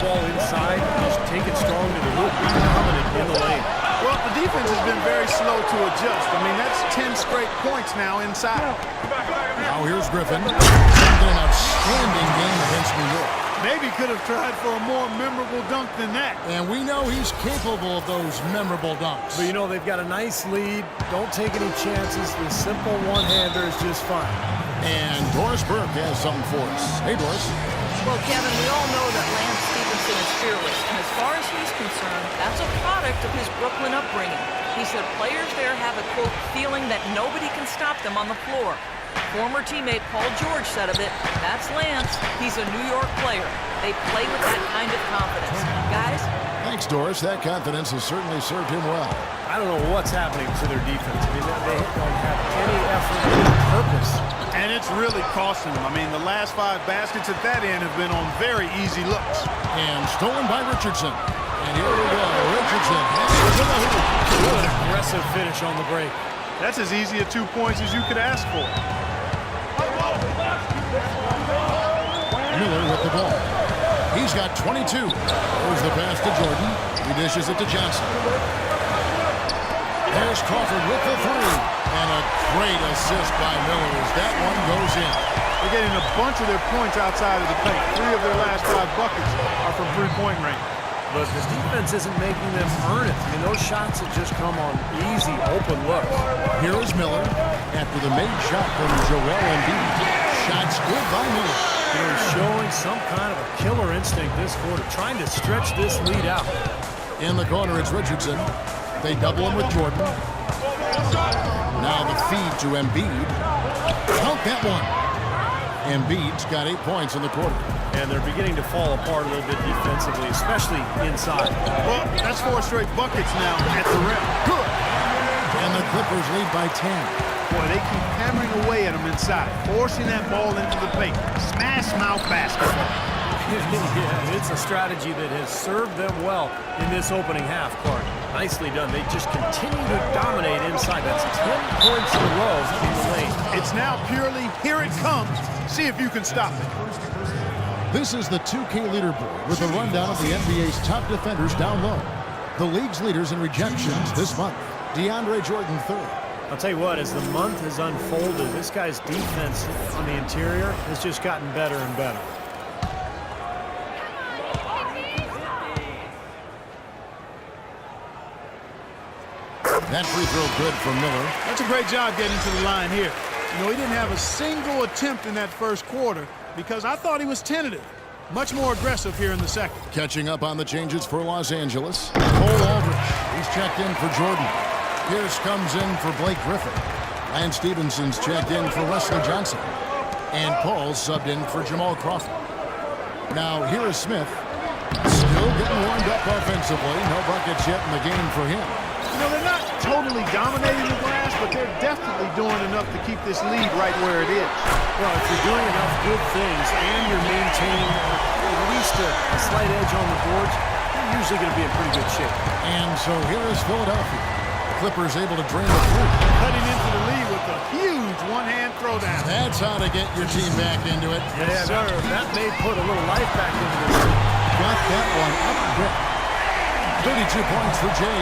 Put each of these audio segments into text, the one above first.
ball inside, just take it strong to the hoop, be dominant in the lane. Well, the defense has been very slow to adjust. I mean, that's 10 straight points now inside. Now here's Griffin. An outstanding game against New York. Maybe could have tried for a more memorable dunk than that. And we know he's capable of those memorable dunks. But, you know, they've got a nice lead. Don't take any chances. The simple one-hander is just fine. And Doris Burke has something for us. Hey, Doris. Well, Kevin, we all know that Lance Stephenson is fearless, and as far as he's concerned, that's a product of his Brooklyn upbringing. He said players there have a, quote, feeling that nobody can stop them on the floor. Former teammate Paul George said of it, that's Lance. He's a New York player. They play with that kind of confidence. Guys? Thanks, Doris. That confidence has certainly served him well. I don't know what's happening to their defense. I mean, they don't have any effort, any purpose. And it's really costing them. I mean, the last 5 baskets at that end have been on very easy looks. And stolen by Richardson. And here we go. Richardson heads to the hoop. What an aggressive finish on the break. That's as easy a 2 points as you could ask for. Miller with the ball. He's got 22. There's the pass to Jordan. He dishes it to Johnson. There's Crawford with the 3. And a great assist by Miller as that one goes in. They're getting a bunch of their points outside of the paint. 3 of their last 5 buckets are from three-point range. But the defense isn't making them earn it. I mean, those shots have just come on easy, open looks. Here is Miller after the made shot from Joel Embiid. Shots good by Miller. They're showing some kind of a killer instinct this quarter, trying to stretch this lead out. In the corner, it's Richardson. They double him with Jordan. Now the feed to Embiid. Count that one. Embiid's got 8 points in the quarter. And they're beginning to fall apart a little bit defensively, especially inside. Well, that's 4 straight buckets now at the rim. Good. And the Clippers lead by 10. Boy, they keep hammering away at them inside, forcing that ball into the paint. Smash mouth basketball. Yeah, it's a strategy that has served them well in this opening half, Clark. Nicely done. They just continue to dominate inside. That's 10 points in a row in the lane. It's now purely, here it comes. See if you can stop it. This is the 2K leaderboard with a rundown of the NBA's top defenders down low. The league's leaders in rejections this month. DeAndre Jordan, 3rd. I'll tell you what, as the month has unfolded, this guy's defense on the interior has just gotten better and better. That free throw good for Miller. That's a great job getting to the line here. You know, he didn't have a single attempt in that first quarter because I thought he was tentative. Much more aggressive here in the second. Catching up on the changes for Los Angeles. Cole Aldrich. He's checked in for Jordan. Pierce comes in for Blake Griffin. Lance Stephenson's checked in for Wesley Johnson. And Paul's subbed in for Jamal Crawford. Now here is Smith. Still getting warmed up offensively. No buckets yet in the game for him. You know, they're not totally dominating the glass, but they're definitely doing enough to keep this lead right where it is. Well, if you're doing enough good things and you're maintaining at least a slight edge on the boards, you're usually going to be in pretty good shape. And so here is Philadelphia. Clippers able to drain the three. Cutting into the lead with a huge one-hand throwdown. That's how to get your team back into it. Yes, sir. That may put a little life back into this. Got that one up quick. 32 points for Jay.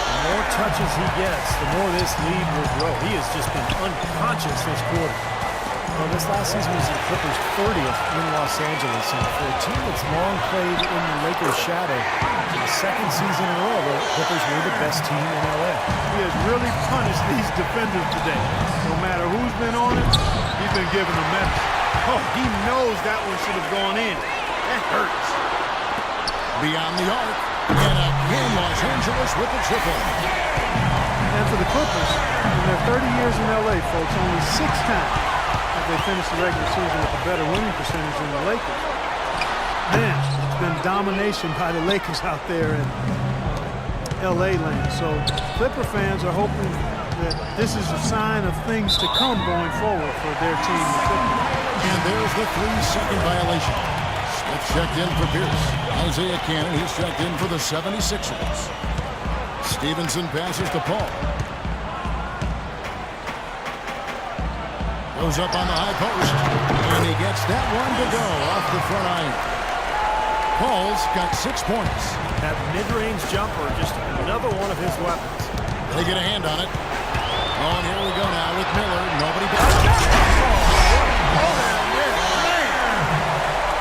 The more touches he gets, the more this lead will grow. He has just been unconscious this quarter. Well, this last season was the Clippers' 30th in Los Angeles, and for a team that's long played in the Lakers' shadow, for the second season in a row, the Clippers were the best team in LA. He has really punished these defenders today. No matter who's been on it, he's been giving them minutes. Oh, he knows that one should have gone in. That hurts. Beyond the arc, and again Los Angeles with the triple. And for the Clippers, in their 30 years in LA, folks, only 6 times have they finished the regular season with a better winning percentage than the Lakers. Man, it's been domination by the Lakers out there in LA land. So Clipper fans are hoping that this is a sign of things to come going forward for their team. And there's the 3-second violation. Smith checked in for Pierce. Isaiah Cannon, he's checked in for the 76ers. Stevenson passes to Paul. Goes up on the high post. And he gets that one to go off the front iron. Paul's got 6 points. That mid-range jumper, just another one of his weapons. They get a hand on it. Oh, and here we go now with Miller. Nobody back.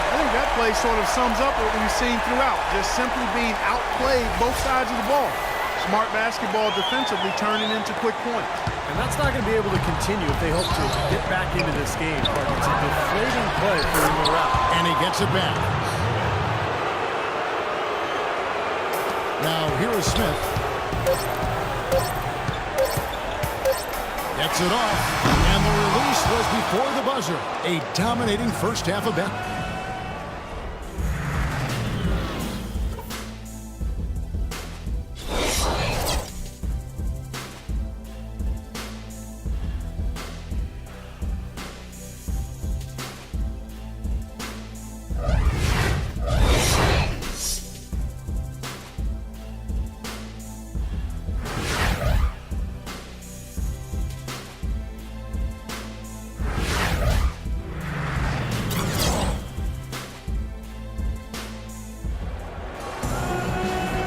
I think that play sort of sums up what we've seen throughout, just simply being outplayed both sides of the ball. Smart basketball defensively turning into quick points. And that's not going to be able to continue if they hope to get back into this game. It's a deflating play for Morrell. And he gets it back. Now here is Smith. Gets it off. And the release was before the buzzer. A dominating first half of Benton.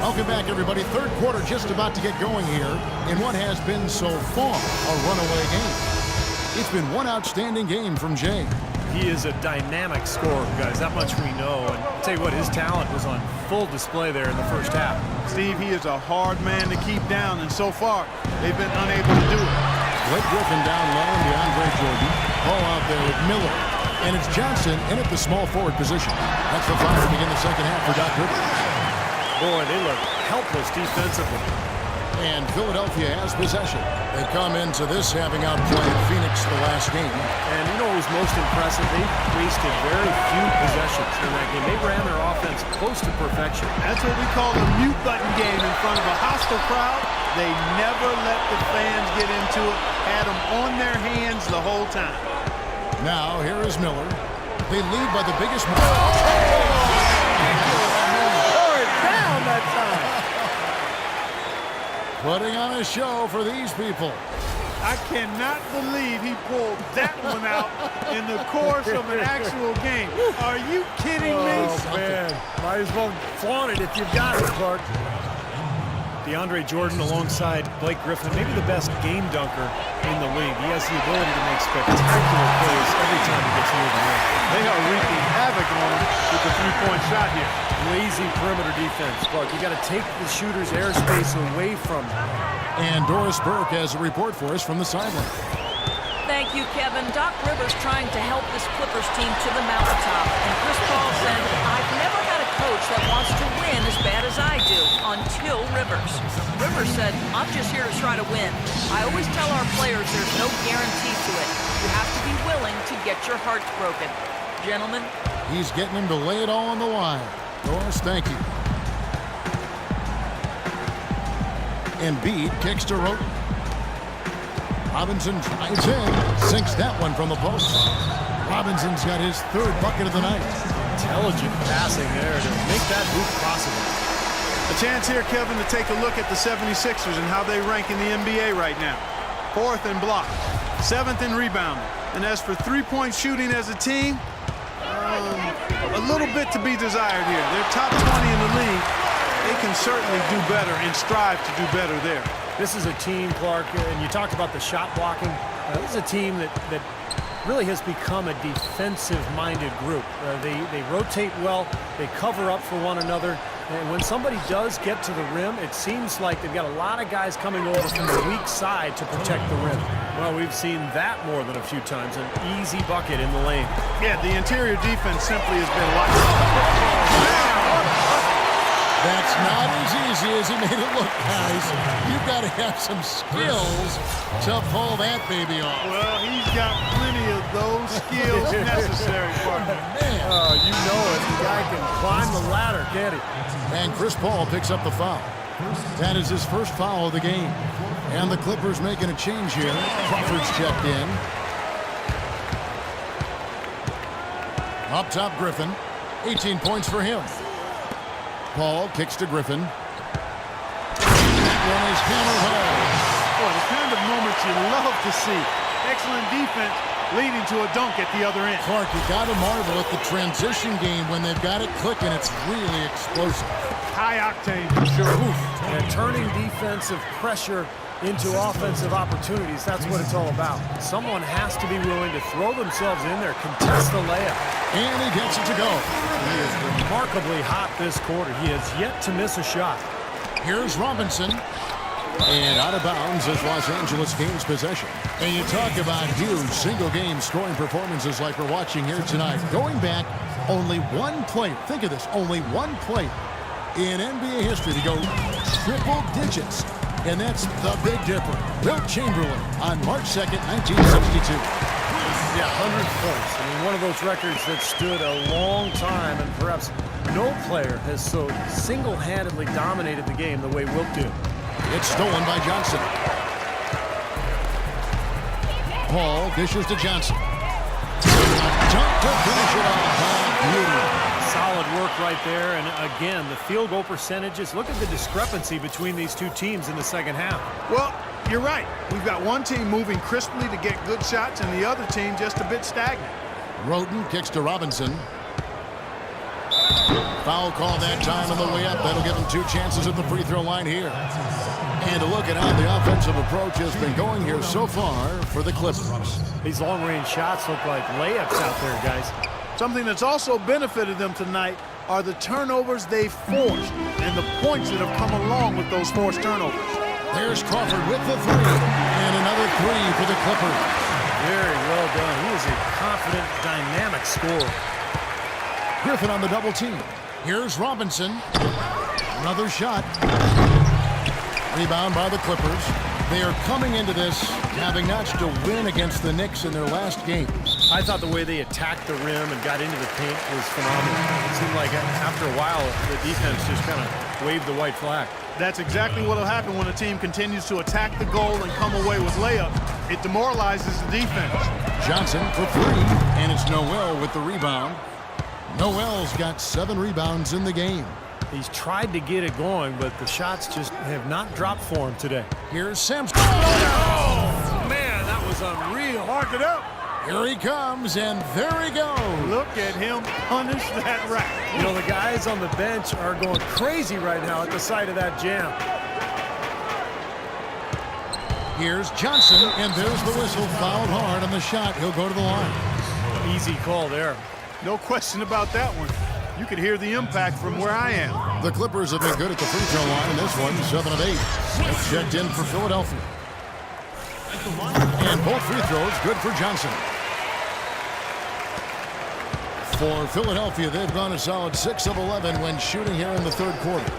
Welcome back, everybody. Third quarter just about to get going here in what has been so far a runaway game. It's been one outstanding game from Jay. He is a dynamic scorer, guys. That much we know. And I'll tell you what, his talent was on full display there in the first half. Steve, he is a hard man to keep down, and so far, they've been unable to do it. Blake Griffin down low and DeAndre Jordan. Ball out there with Miller. And it's Johnson in at the small forward position. That's the foul to begin the second half for Doc Rivers. Boy, they look helpless defensively. And Philadelphia has possession. They come into this having outplayed Phoenix the last game. And you know what was most impressive? They wasted very few possessions in that game. They ran their offense close to perfection. That's what we call a mute button game in front of a hostile crowd. They never let the fans get into it. Had them on their hands the whole time. Now, here is Miller. They lead by the biggest Down that time. Putting on a show for these people. I cannot believe he pulled that one out in the course of an actual game. Are you kidding me? Oh, man. Might as well flaunt it if you've got it, Clark. DeAndre Jordan alongside Blake Griffin, maybe the best game dunker in the league. He has the ability to make spectacular plays every time he gets near the rim. They are wreaking havoc on him with the three-point shot here. Lazy perimeter defense, Clark. You got to take the shooter's airspace away from him. And Doris Burke has a report for us from the sideline. Thank you, Kevin. Doc Rivers trying to help this Clippers team to the mountaintop. And Chris Paul said, I've never had a coach that wants to win as bad as I do until Rivers. Rivers said, I'm just here to try to win. I always tell our players there's no guarantee to it. You have to be willing to get your hearts broken. Gentlemen. He's getting him to lay it all on the line. Doris, thank you. Embiid kicks to Roten. Robinson drives in, sinks that one from the post. Robinson's got his third bucket of the night. Intelligent passing there to make that move possible. A chance here, Kevin, to take a look at the 76ers and how they rank in the NBA right now. 4th in block, 7th in rebounding. And as for three-point shooting as a team, a little bit to be desired here. They're top 20 in the league. They can certainly do better and strive to do better there. This is a team, Clark, and you talked about the shot blocking. This is a team that really has become a defensive-minded group. They rotate well, they cover up for one another, and when somebody does get to the rim, it seems like they've got a lot of guys coming over from the weak side to protect the rim. Well, we've seen that more than a few times, an easy bucket in the lane. Yeah, the interior defense simply has been locked. That's not as easy as he made it look, guys. You've got to have some skills to pull that baby off. Well, he's got plenty of those skills necessary, partner. Man. You know it. The guy can climb the ladder, can't he? And Chris Paul picks up the foul. That is his first foul of the game. And the Clippers making a change here. Crawford's checked in. Up top, Griffin. 18 points for him. Paul kicks to Griffin. That one is hammered home. Boy, the kind of moments you love to see. Excellent defense, leading to a dunk at the other end. Clark, you got to marvel at the transition game when they've got it clicking. It's really explosive. High octane for sure. And turning defensive pressure into offensive opportunities, that's what it's all about. Someone has to be willing to throw themselves in there, contest the layup. And he gets it to go. He is remarkably hot this quarter. He has yet to miss a shot. Here's Robinson. And out of bounds as Los Angeles gains possession. And you talk about huge single-game scoring performances like we're watching here tonight. Going back, only one player, think of this, only one player in NBA history to go triple digits. And that's the Big Dipper, Wilt Chamberlain, on March 2nd, 1962. Yeah, 100 points. I mean, one of those records that stood a long time, and perhaps no player has so single-handedly dominated the game the way Wilt did. It's stolen by Johnson. Paul dishes to Johnson. Dunk to finish it off. Beauty. Solid work right there, and again, the field goal percentages. Look at the discrepancy between these two teams in the second half. Well, you're right. We've got one team moving crisply to get good shots and the other team just a bit stagnant. Roden kicks to Robinson. Foul call that time on the way up. That'll give him 2 chances at the free throw line here. And a look at how the offensive approach has been going here so far for the Clippers. These long-range shots look like layups out there, guys. Something that's also benefited them tonight are the turnovers they've forced and the points that have come along with those forced turnovers. There's Crawford with the 3. And another 3 for the Clippers. Very well done. He is a confident, dynamic scorer. Griffin on the double team. Here's Robinson. Another shot. Rebound by the Clippers. They are coming into this having notched a win against the Knicks in their last game. I thought the way they attacked the rim and got into the paint was phenomenal. It seemed like after a while, the defense just kind of waved the white flag. That's exactly what will happen when a team continues to attack the goal and come away with layups. It demoralizes the defense. Johnson for 3, and it's Noel with the rebound. Noel's got 7 rebounds in the game. He's tried to get it going, but the shots just have not dropped for him today. Here's Samson. Oh, man, that was unreal. Mark it up. Here he comes, and there he goes. Look at him punish that rack. You know, the guys on the bench are going crazy right now at the sight of that jam. Here's Johnson, and there's the whistle. Fouled hard on the shot. He'll go to the line. Easy call there. No question about that one. You could hear the impact from where I am. The Clippers have been good at the free throw line in this one, 7 of 8. That's checked in for Philadelphia. And both free throws good for Johnson. For Philadelphia, they've gone a solid 6 of 11 when shooting here in the third quarter.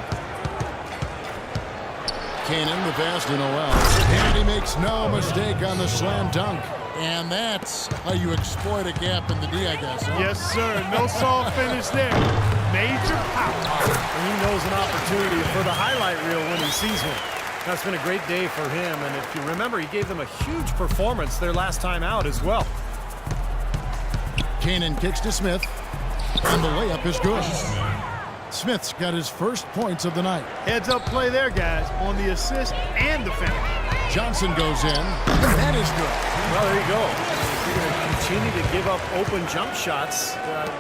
Cannon, the pass to Noel. And he makes no mistake on the slam dunk. And that's how you exploit a gap in the D, I guess. Huh? Yes, sir. No soft finish there. Major power. And he knows an opportunity for the highlight reel when he sees one. That's been a great day for him. And if you remember, he gave them a huge performance their last time out as well. Cannon kicks to Smith. And the layup is good. Smith's got his first points of the night. Heads up play there, guys, on the assist and the finish. Johnson goes in, and that is good. Well, there you go. If you're going to continue to give up open jump shots,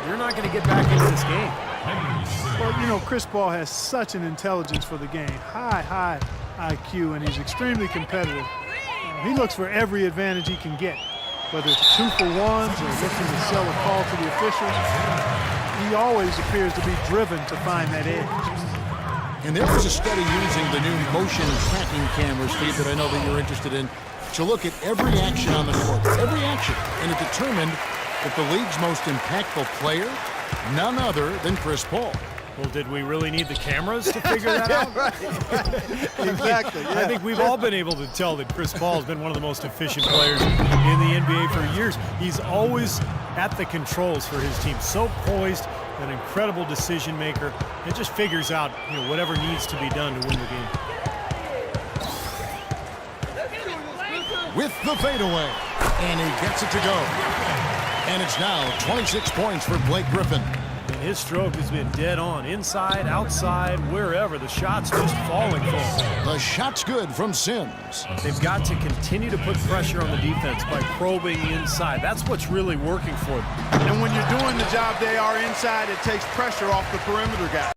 you're not going to get back into this game. Well, you know, Chris Paul has such an intelligence for the game. High IQ, and he's extremely competitive. He looks for every advantage he can get, whether it's 2-for-1s or looking to sell a call to the officials. He always appears to be driven to find that edge. And there was a study using the new motion tracking camera, Steve, that I know that you're interested in, to look at every action on the court, every action, and it determined that the league's most impactful player, none other than Chris Paul. Well, did we really need the cameras to figure that out? Exactly. Yeah. I think we've all been able to tell that Chris Paul has been one of the most efficient players in the NBA for years. He's always at the controls for his team. So poised, an incredible decision maker. It just figures out, whatever needs to be done to win the game. With the fadeaway, and he gets it to go. And it's now 26 points for Blake Griffin. His stroke has been dead on. Inside, outside, wherever. The shot's just falling for him. The shot's good from Sims. They've got to continue to put pressure on the defense by probing inside. That's what's really working for them. And when you're doing the job they are inside, it takes pressure off the perimeter guy.